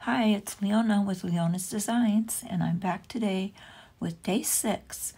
Hi, it's Leona with Leona's Designs, and I'm back today with day 6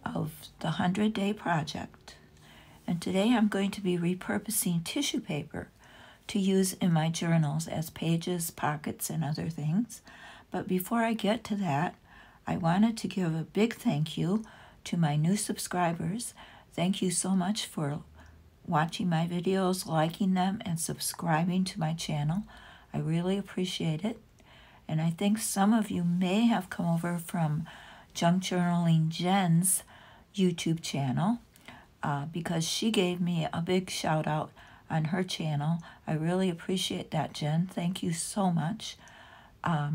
of the 100-day project. And today I'm going to be repurposing tissue paper to use in my journals as pages, pockets, and other things. But before I get to that, I wanted to give a big thank you to my new subscribers. Thank you so much for watching my videos, liking them, and subscribing to my channel. I really appreciate it. And I think some of you may have come over from Junk Journaling Jen's YouTube channel because she gave me a big shout out on her channel. I really appreciate that, Jen. Thank you so much. I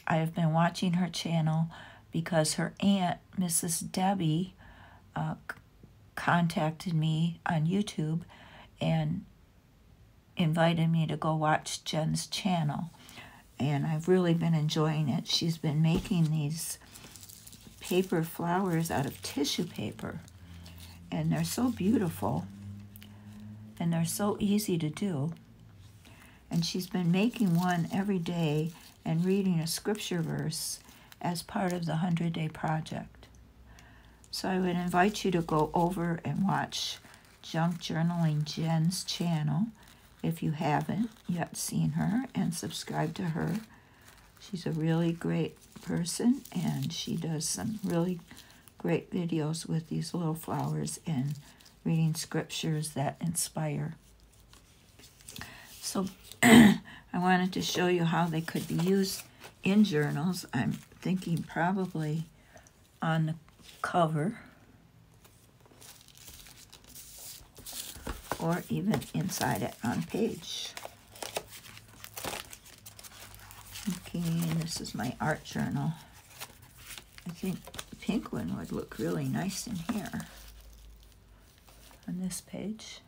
have been watching her channel because her aunt, Mrs. Debbie, contacted me on YouTube and invited me to go watch Jen's channel. And I've really been enjoying it. She's been making these paper flowers out of tissue paper. And they're so beautiful. And they're so easy to do. And she's been making one every day and reading a scripture verse as part of the 100-day project. So I would invite you to go over and watch Junk Journaling Jen's channel if you haven't yet seen her, and subscribe to her. She's a really great person, and she does some really great videos with these little flowers and reading scriptures that inspire. So I wanted to show you how they could be used in journals. I'm thinking probably on the cover, or even inside it on page. Okay, this is my art journal. I think the pink one would look really nice in here on this page.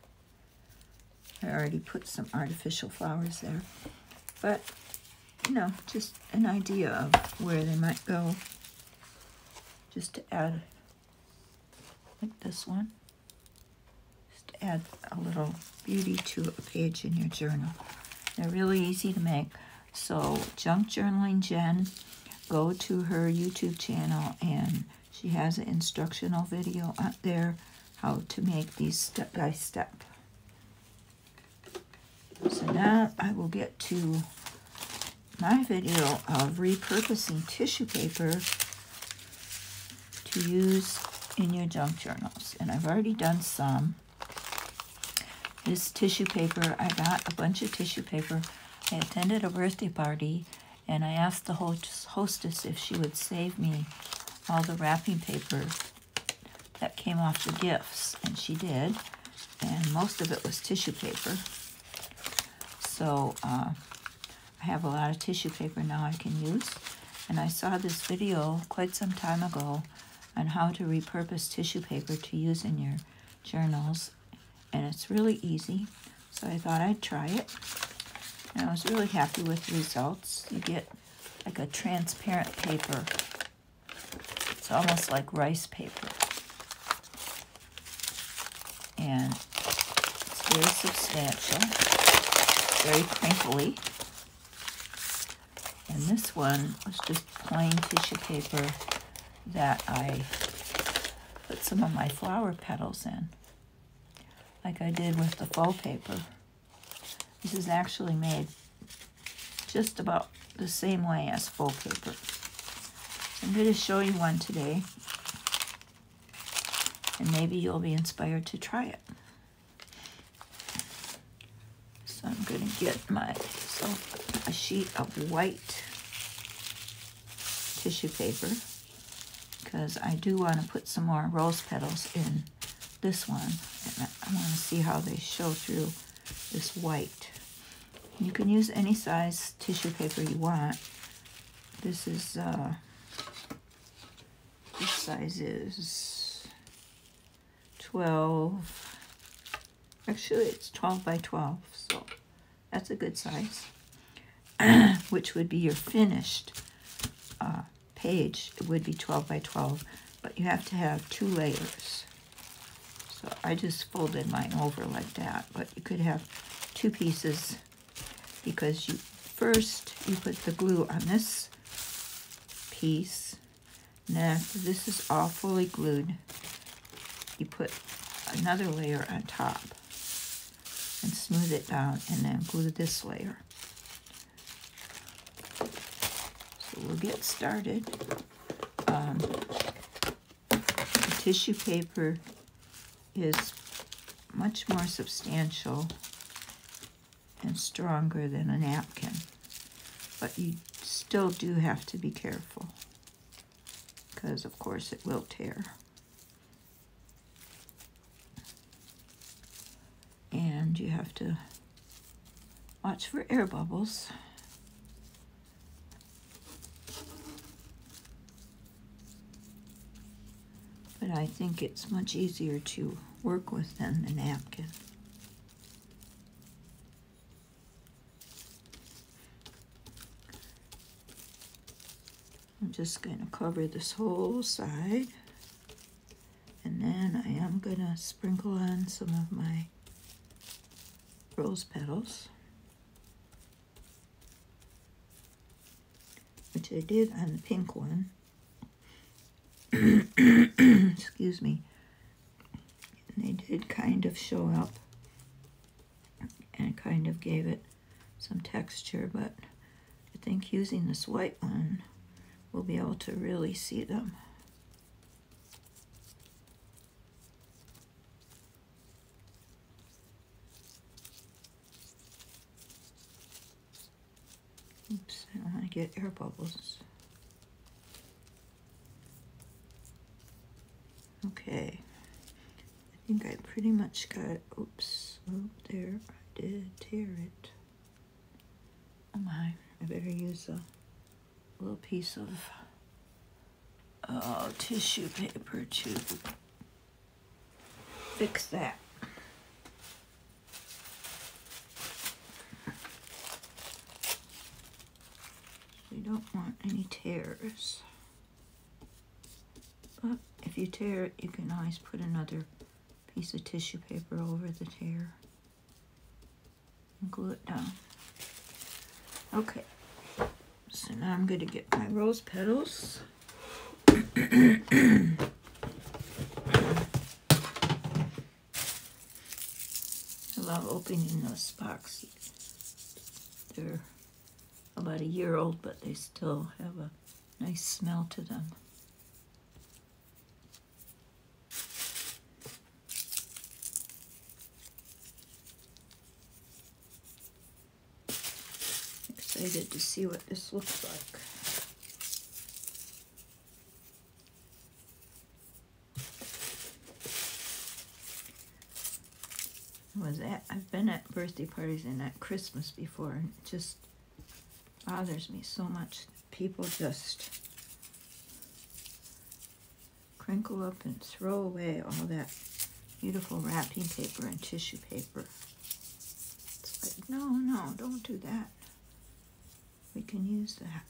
I already put some artificial flowers there, but you know, just an idea of where they might go, just to add, like this one. Add a little beauty to a page in your journal. They're really easy to make. So Junk Journaling Jen, go to her YouTube channel, and she has an instructional video out there how to make these step by step. So now I will get to my video of repurposing tissue paper to use in your junk journals. And I've already done some. This tissue paper, I got a bunch of tissue paper. I attended a birthday party, and I asked the hostess if she would save me all the wrapping paper that came off the gifts, and she did, and most of it was tissue paper. So I have a lot of tissue paper now I can use, and I saw this video quite some time ago on how to repurpose tissue paper to use in your journals. And it's really easy, so I thought I'd try it. And I was really happy with the results. You get like a transparent paper. It's almost like rice paper. And it's very substantial, very crinkly. And this one was just plain tissue paper that I put some of my flower petals in, like I did with the faux paper. This is actually made just about the same way as faux paper. I'm going to show you one today, and maybe you'll be inspired to try it. So I'm going to get a sheet of white tissue paper, because I do want to put some more rose petals in this one, and I want to see how they show through this white. You can use any size tissue paper you want. This size is 12. Actually, it's 12 by 12, so that's a good size. Which would be your finished page. It would be 12 by 12, but you have to have 2 layers. So I just folded mine over like that, but you could have 2 pieces because you first you put the glue on this piece, and then after this is all fully glued, you put another layer on top and smooth it down, and then glue this layer. So we'll get started. The tissue paper is much more substantial and stronger than a napkin, but you still do have to be careful because of course it will tear. And you have to watch for air bubbles. But I think it's much easier to work with than the napkin. I'm just going to cover this whole side, and then I am going to sprinkle on some of my rose petals, which I did on the pink one. Excuse me. And they did kind of show up and kind of gave it some texture, but I think using this white one we'll be able to really see them. Oops, I don't want to get air bubbles. Okay, I think I pretty much got it. Oops, oh, there, I did tear it. Oh my, I better use a little piece of tissue paper to fix that. We don't want any tears. But if you tear it, you can always put another piece of tissue paper over the tear and glue it down. Okay. So now I'm going to get my rose petals. I love opening those boxes. They're about a year old, but they still have a nice smell to them. Excited to see what this looks like. I've been at birthday parties and at Christmas before, and it just bothers me so much. People just crinkle up and throw away all that beautiful wrapping paper and tissue paper. It's like, no, don't do that. We can use that.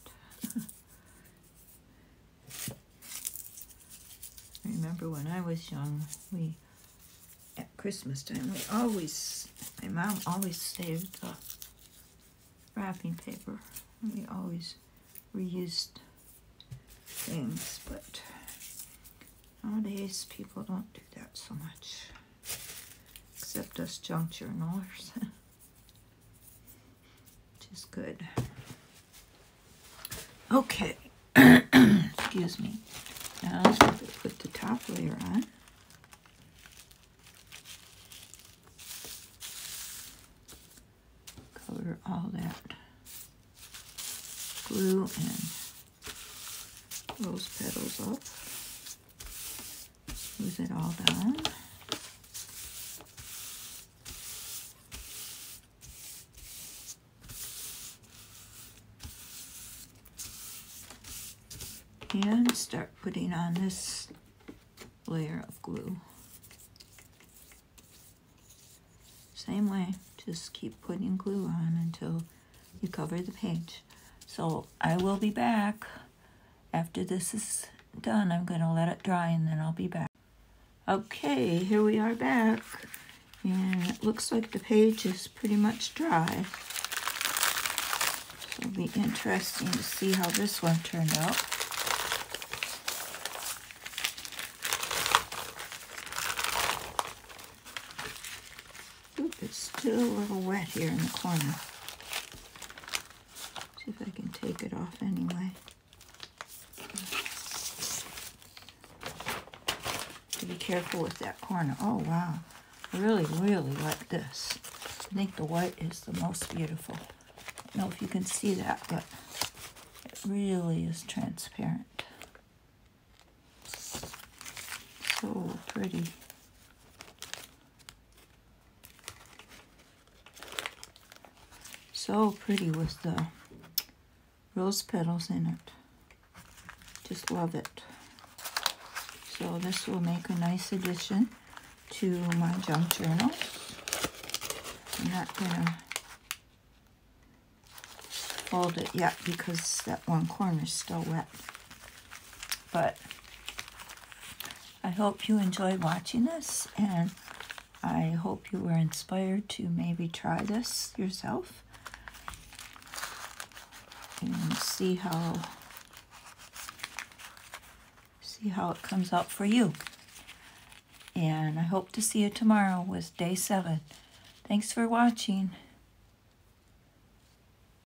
I remember when I was young, at Christmas time, my mom always saved the wrapping paper. We always reused things, but nowadays people don't do that so much, except us junk journalers, which is good. Okay, excuse me. Now let's put the top layer on. Cover all that glue and rose petals up. Smooth it all down. And start putting on this layer of glue. Same way, just keep putting glue on until you cover the page. So I will be back after this is done. I'm going to let it dry and then I'll be back. Okay, here we are back, and it looks like the page is pretty much dry. It'll be interesting to see how this one turned out. Oop, it's still a little wet here in the corner. See if I can take it off anyway. To be careful with that corner. Oh wow, I really like this. I think the white is the most beautiful. I don't know if you can see that, but it really is transparent. So pretty. So pretty with the rose petals in it. Just love it. So this will make a nice addition to my junk journal. I'm not gonna fold it yet because that one corner is still wet. But I hope you enjoyed watching this, and I hope you were inspired to maybe try this yourself and see how it comes out for you. And I hope to see you tomorrow with day 7. Thanks for watching.